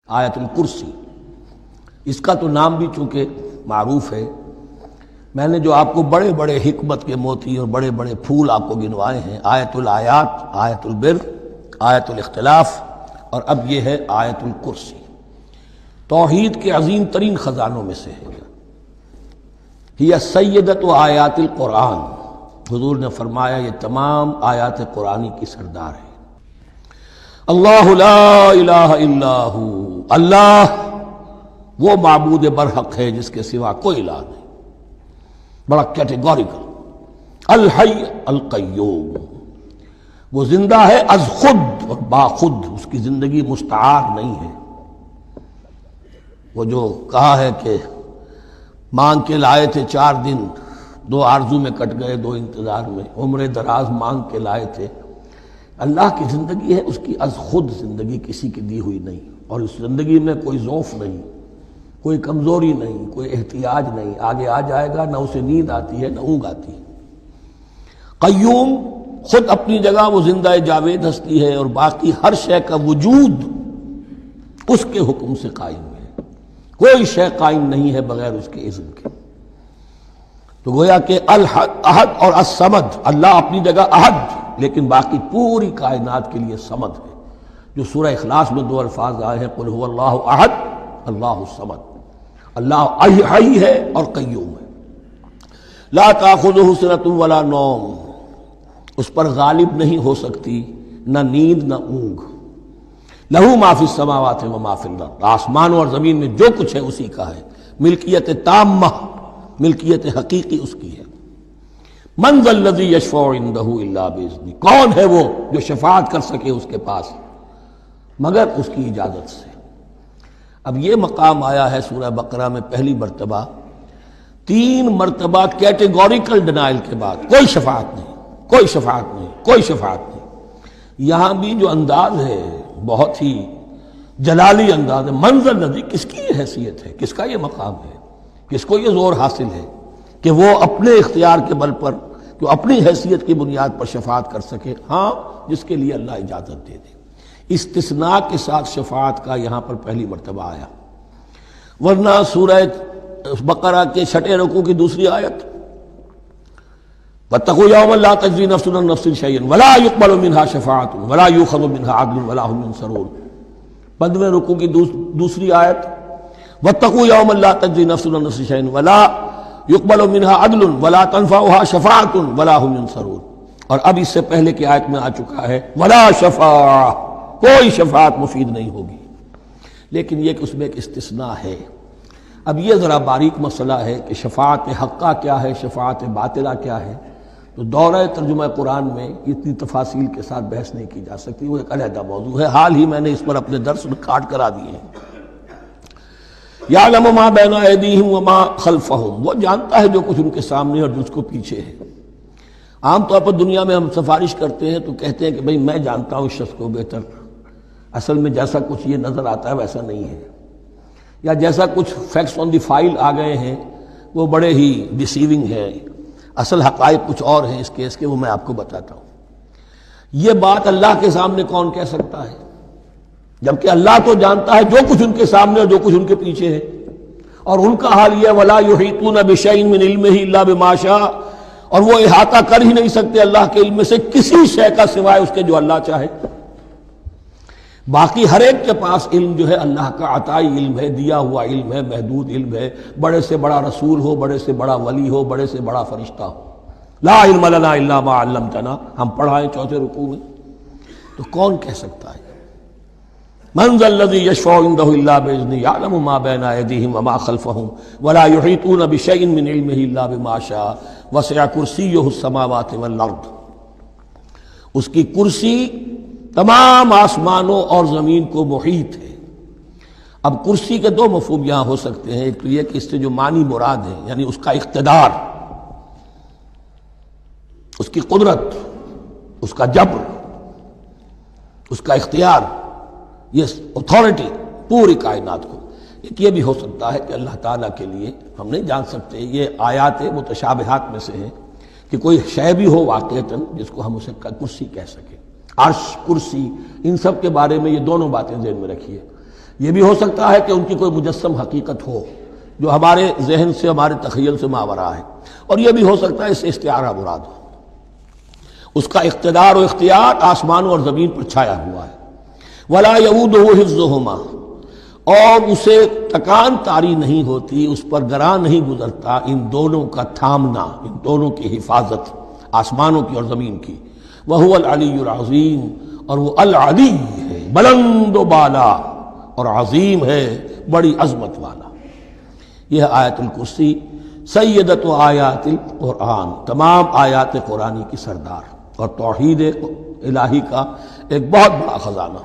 آیت الکرسی، اس کا تو نام بھی چونکہ معروف ہے، میں نے جو آپ کو بڑے بڑے حکمت کے موتی اور بڑے بڑے پھول آپ کو گنوائے ہیں، آیت الآیات، آیت البر، آیت الاختلاف، اور اب یہ ہے آیت الکرسی، توحید کے عظیم ترین خزانوں میں سے ہے۔ ہی سیدۃ آیات القرآن، حضور نے فرمایا یہ تمام آیات قرآنی کی سردار ہے۔ اللہ لا الہ الا ہو، اللہ وہ معبود برحق ہے جس کے سوا کوئی الہ نہیں، بڑا کیٹیگوریکل۔ الحی القیوم، وہ زندہ ہے از خود اور باخود، اس کی زندگی مستعار نہیں ہے۔ وہ جو کہا ہے کہ مانگ کے لائے تھے 4 دن، 2 آرزو میں کٹ گئے، 2 انتظار میں، عمر دراز مانگ کے لائے تھے، اللہ کی زندگی ہے، اس کی از خود زندگی کسی کی دی ہوئی نہیں، اور اس زندگی میں کوئی ضعف نہیں، کوئی کمزوری نہیں، کوئی احتیاج نہیں، آگے آ جائے گا، نہ اسے نیند آتی ہے نہ اونگ آتی ہے۔ قیوم، خود اپنی جگہ وہ زندہ جاوید ہستی ہے، اور باقی ہر شے کا وجود اس کے حکم سے قائم ہے، کوئی شے قائم نہیں ہے بغیر اس کے اذن کے۔ تو گویا کہ احد اور الصمد، اللہ اپنی جگہ احد، لیکن باقی پوری کائنات کے لیے صمد ہے، جو سورہ اخلاص میں 2 الفاظ آئے ہیں، قل هو اللہ احد اللہ الصمد۔ اللہ حی ہے اور قیوم ہے، لا تاخذہ سنۃ ولا نوم، اس پر غالب نہیں ہو سکتی نہ نیند نہ اونگ۔ لہ ما فی السماوات و ما فی الارض، آسمانوں اور زمین میں جو کچھ ہے اسی کا ہے، ملکیت تامہ، ملکیت حقیقی اس کی ہے۔ من ذا الذی یشفع عندہ الا باذنہ، کون ہے وہ جو شفاعت کر سکے اس کے پاس مگر اس کی اجازت سے۔ اب یہ مقام آیا ہے سورہ بقرہ میں پہلی مرتبہ، 3 مرتبہ کیٹیگوریکل ڈینائل کے بعد، کوئی شفاعت نہیں، کوئی شفاعت نہیں، کوئی شفاعت نہیں۔ یہاں بھی جو انداز ہے بہت ہی جلالی انداز ہے، من ذا الذی، کس کی یہ حیثیت ہے، کس کا یہ مقام ہے، کس کو یہ زور حاصل ہے کہ وہ اپنے اختیار کے بل پر، جو اپنی حیثیت کی بنیاد پر شفاعت کر سکے؟ ہاں، جس کے لیے اللہ اجازت دے دے۔ استثناء کے ساتھ شفاعت کا یہاں پر پہلی مرتبہ آیا، ورنہ سورہ بقرہ کے 6 رکوع کی دوسری آیت، واتقوا یوما لا تجزی نفس عن نفس شیئا ولا یقبل منها شفاعۃ ولا یؤخذ منها عدل ولا هم ينصرون۔ 15 رکوع کی دوسری آیت، واتقوا یوما لا تجزی نفس عن نفس شیئا ولا یقبل منها عدل ولا تنفعها شفاعۃ ولا هم ينصرون۔ اور اب اس سے پہلے کی آیت میں آ چکا ہے ولا شفاعہ، کوئی شفاعت مفید نہیں ہوگی، لیکن یہ کہ اس میں ایک استثناء ہے۔ اب یہ ذرا باریک مسئلہ ہے کہ شفاعت حقہ کیا ہے، شفاعت باطلہ کیا ہے، تو دورہ ترجمہ قرآن میں اتنی تفاصیل کے ساتھ بحث نہیں کی جا سکتی، وہ ایک علیحدہ موضوع ہے، حال ہی میں نے اس پر اپنے درس ریکارڈ کرا دیے ہیں۔ یعلم ما بین ایدیہم وما خلفہم، وہ جانتا ہے جو کچھ ان کے سامنے اور جو اس کو پیچھے ہے۔ عام طور پر دنیا میں ہم سفارش کرتے ہیں تو کہتے ہیں کہ بھئی میں جانتا ہوں اس شخص کو بہتر، اصل میں جیسا کچھ یہ نظر آتا ہے ویسا نہیں ہے، یا جیسا کچھ فیکٹس آن دی فائل آ گئے ہیں وہ بڑے ہی ڈیسیونگ ہیں، اصل حقائق کچھ اور ہیں اس کیس کے، وہ میں آپ کو بتاتا ہوں۔ یہ بات اللہ کے سامنے کون کہہ سکتا ہے، جبکہ اللہ تو جانتا ہے جو کچھ ان کے سامنے اور جو کچھ ان کے پیچھے ہے، اور ان کا حال یہ وَلَا يُحِيطُونَ بِشَيْءٍ مِّنْ عِلْمِهِ إِلَّا بِمَا شَاءَ، اور وہ احاطہ کر ہی نہیں سکتے اللہ کے علم سے کسی شے کا سوائے اس کے جو اللہ چاہے۔ باقی ہر ایک کے پاس علم جو ہے اللہ کا عطائی علم ہے، دیا ہوا علم ہے، محدود علم ہے، بڑے سے بڑا رسول ہو، بڑے سے بڑا ولی ہو، بڑے سے بڑا فرشتہ ہو۔ لا علم لنا الا ما علمتنا، ہم پڑھائیں 4 رکوع میں، تو کون کہہ سکتا ہے؟ من ذا الذی یشفع عندہ الا باذنہ یعلم ما بین ایدیہم وما خلفہم ولا یحیطون بشیء من علمہ الا بما شاء وسع کرسیہ السماوات والارض، اس کی کرسی تمام آسمانوں اور زمین کو محیط ہے۔ اب کرسی کے 2 مفہوم یہاں ہو سکتے ہیں، ایک تو یہ کہ اس سے جو معنی مراد ہے، یعنی اس کا اقتدار، اس کی قدرت، اس کا جبر، اس کا اختیار، یہ اتھارٹی پوری کائنات کو۔ ایک یہ بھی ہو سکتا ہے کہ اللہ تعالیٰ کے لیے ہم نہیں جان سکتے، یہ آیات متشابہات میں سے ہے کہ کوئی شے بھی ہو واقعتاً جس کو ہم اسے کرسی کہہ سکیں، عرش، کرسی، ان سب کے بارے میں یہ دونوں باتیں ذہن میں رکھیے یہ بھی ہو سکتا ہے کہ ان کی کوئی مجسم حقیقت ہو جو ہمارے ذہن سے، ہمارے تخیل سے ماورا ہے، اور یہ بھی ہو سکتا ہے اس سے استعارہ مراد ہو، اس کا اقتدار و اختیار آسمانوں اور زمین پر چھایا ہوا ہے۔ ولا یؤودہ حفظہما، اور اسے تکان طاری نہیں ہوتی، اس پر گراں نہیں گزرتا ان دونوں کا تھامنا، ان دونوں کی حفاظت، آسمانوں کی اور زمین کی۔ وہو العلی العظیم، اور وہ العلی ہے، بلند و بالا اور عظیم ہے، بڑی عظمت والا۔ یہ ہے آیت الکرسی، سیدۃ آیات القرآن، تمام آیات قرآنی کی سردار، اور توحید الہی کا ایک بہت بڑا خزانہ۔